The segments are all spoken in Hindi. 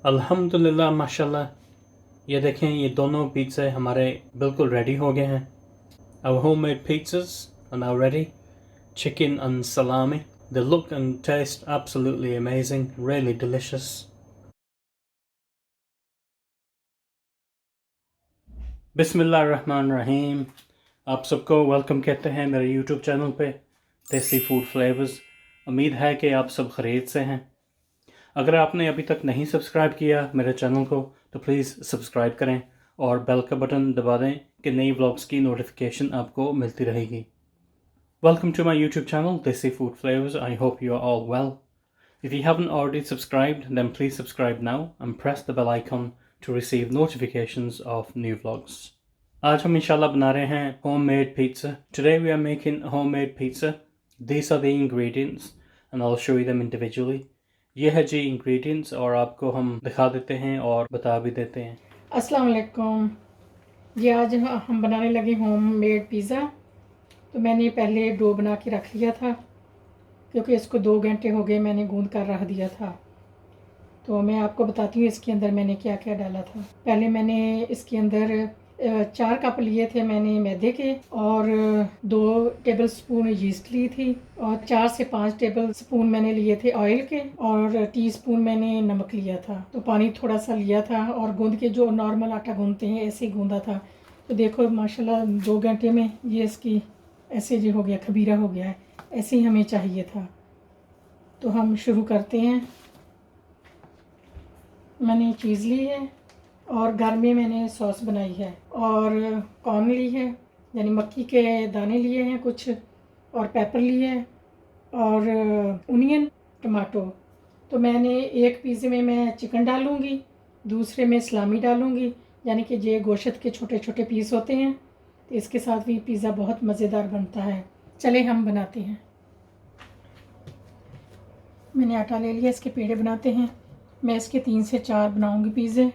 अल्हम्दुलिल्लाह माशाल्लाह। ये देखें, ये दोनों पिज़्ज़े हमारे बिल्कुल रेडी हो गए हैं। Our homemade pizzas are now ready. Chicken and salami. They look and taste absolutely amazing, really delicious. बिस्मिल्लाहिर्रहमानिर्रहीम। आप सबको वेलकम कहते हैं मेरे यूट्यूब चैनल पे देसी फूड फ्लेवर्स। उम्मीद है कि आप सब खैरियत से हैं। अगर आपने अभी तक नहीं सब्सक्राइब किया मेरे चैनल को तो प्लीज़ सब्सक्राइब करें और बेल का बटन दबा दें कि नई व्लॉग्स की नोटिफिकेशन आपको मिलती रहेगी। Welcome to my YouTube channel, Desi Food Flavours. I hope you are all well. If you haven't already subscribed, then please subscribe now and press the bell icon to receive notifications of new vlogs. आज हम इंशाल्लाह बना रहे हैं homemade pizza. Today we are making homemade pizza. These are the ingredients and I'll show you them individually. ये है जी ingredients और आपको हम दिखा देते हैं और बता भी देते हैं। अस्सलाम वालेकुम। ये आज हम बनाने लगे होममेड पिज़्ज़ा। तो मैंने पहले डो बना के रख लिया था क्योंकि इसको 2 घंटे हो गए मैंने गूंद कर रख दिया था। तो मैं आपको बताती हूँ इसके अंदर मैंने क्या क्या डाला था। पहले मैंने इसके अंदर 4 कप लिए थे मैंने मैदे के और 2 टेबल स्पून यीस्ट ली थी और 4 से 5 टेबल स्पून मैंने लिए थे ऑयल के और टीस्पून मैंने नमक लिया था। तो पानी थोड़ा सा लिया था और गूंद के जो नॉर्मल आटा गूंदते हैं ऐसे ही गूंदा था। तो देखो माशाल्लाह 2 घंटे में ये इसकी ऐसे जो हो गया, खमीरा हो गया है। ऐसे ही हमें चाहिए था। तो हम शुरू करते हैं। मैंने चीज़ ली है और घर में मैंने सॉस बनाई है और कॉर्न ली है, यानी मक्की के दाने लिए हैं कुछ, और पेपर लिए है और अनियन, टमाटो। तो मैंने एक पिज़्ज़े में मैं चिकन डालूँगी, दूसरे में सलामी डालूँगी, यानी कि ये गोश्त के छोटे छोटे पीस होते हैं। तो इसके साथ भी पिज़्ज़ा बहुत मज़ेदार बनता है। चले हम बनाते हैं। मैंने आटा ले लिया, इसके पेड़े बनाते हैं। मैं इसके 3 से 4 बनाऊँगी पिज़्ज़े।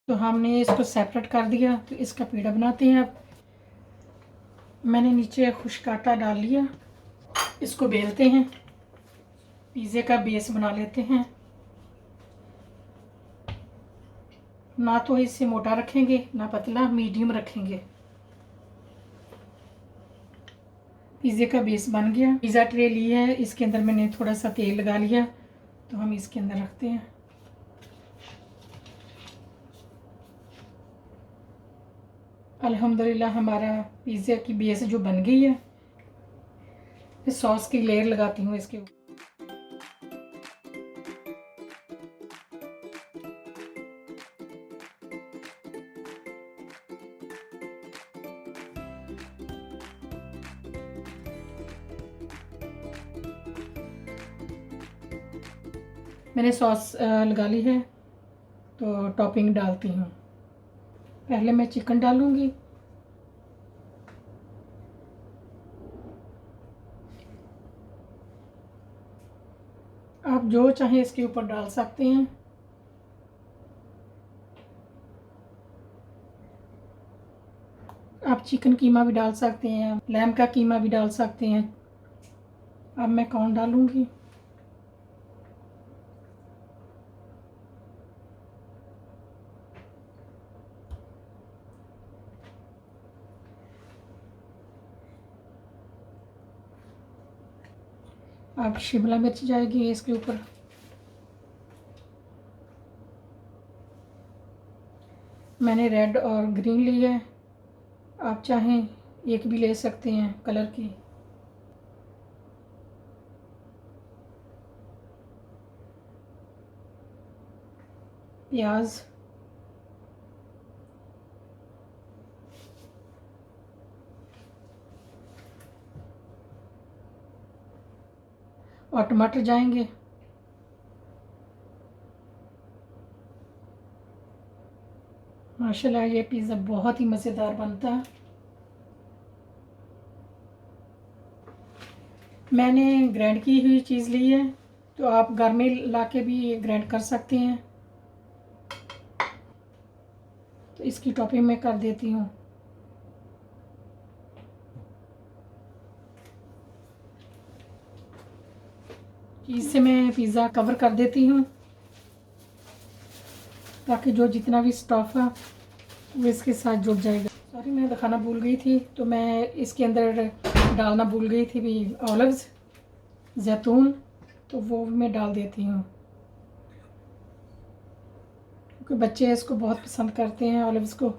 तो हमने इसको सेपरेट कर दिया। तो इसका पेड़ा बनाते हैं अब। मैंने नीचे खुश्क आटा डाल लिया, इसको बेलते हैं, पिज़्ज़े का बेस बना लेते हैं। ना तो इसे मोटा रखेंगे ना पतला, मीडियम रखेंगे। पिज़्ज़े का बेस बन गया। पिज़्ज़ा ट्रे लिया है, इसके अंदर मैंने थोड़ा सा तेल लगा लिया। तो हम इसके अंदर रखते हैं। अल्हम्दुलिल्लाह हमारा पिज़्ज़ा की बेस जो बन गई है। फिर सॉस की लेयर लगाती हूँ इसके ऊपर। मैंने सॉस लगा ली है तो टॉपिंग डालती हूँ। पहले मैं चिकन डालूँगी। आप जो चाहें इसके ऊपर डाल सकते हैं। आप चिकन कीमा भी डाल सकते हैं, लैम का कीमा भी डाल सकते हैं। अब मैं कॉर्न डालूँगी। अब शिमला मिर्च जाएगी इसके ऊपर। मैंने रेड और ग्रीन ली है, आप चाहें एक भी ले सकते हैं कलर की। प्याज, और टमाटर जाएंगे। माशाल्लाह ये पिज़्ज़ा बहुत ही मज़ेदार बनता है। मैंने ग्राइंड की हुई चीज़ ली है, तो आप घर में ला के भी ग्राइंड कर सकते हैं। तो इसकी टॉपिंग मैं कर देती हूँ। इससे मैं पिज़्ज़ा कवर कर देती हूँ ताकि जो जितना भी स्टफ़ है वो इसके साथ जुड़ जाएगा। सॉरी, मैं दिखाना भूल गई थी, तो मैं इसके अंदर डालना भूल गई थी भी ऑलिव्स, जैतून, तो वो मैं डाल देती हूँ क्योंकि बच्चे इसको बहुत पसंद करते हैं ऑलिव्स को।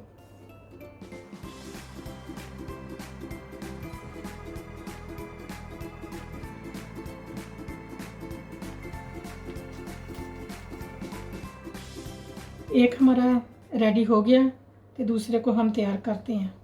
एक हमारा रेडी हो गया तो दूसरे को हम तैयार करते हैं।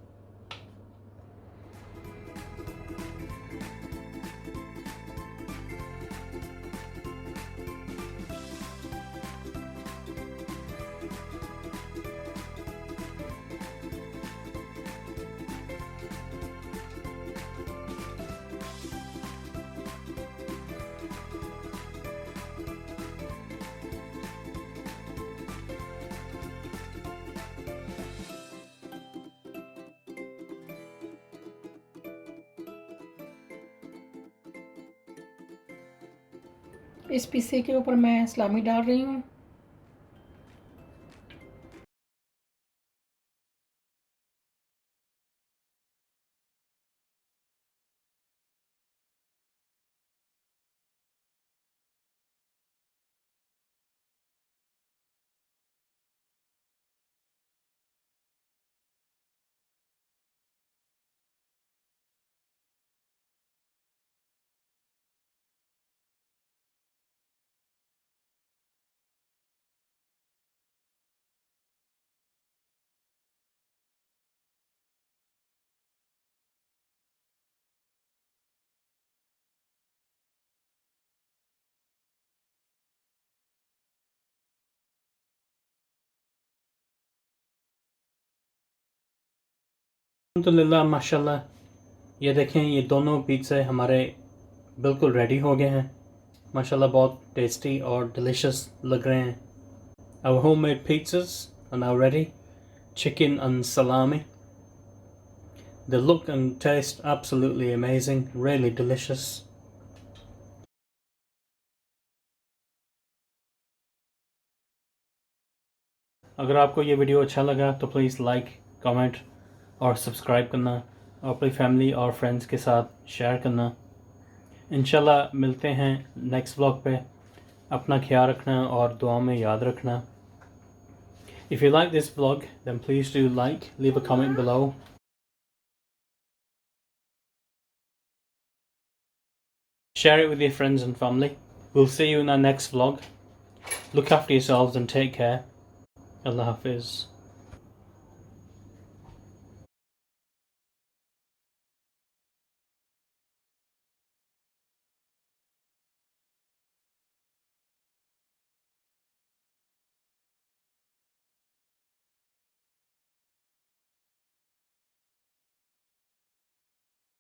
इस पिज़्ज़े के ऊपर मैं सलामी डाल रही हूँ। अल्हम्दुलिल्लाह माशाल्लाह, ये देखें, ये दोनों पिज़्ज़े हमारे बिल्कुल रेडी हो गए हैं। माशाल्लाह बहुत टेस्टी और डिलीशियस लग रहे हैं। Our homemade pizzas are now ready. Chicken and salami. They look and taste absolutely amazing, really delicious. अगर आपको ये वीडियो अच्छा लगा तो प्लीज़ लाइक, कमेंट और सब्सक्राइब करना और अपनी फैमिली और फ्रेंड्स के साथ शेयर करना। इंशाल्लाह मिलते हैं नेक्स्ट व्लॉग पे। अपना ख्याल रखना और दुआ में याद रखना। If you like this vlog, then please do like, leave a comment below. Share it with your friends and family. We'll see you in our next vlog. Look after yourselves and take care. Allah Hafiz.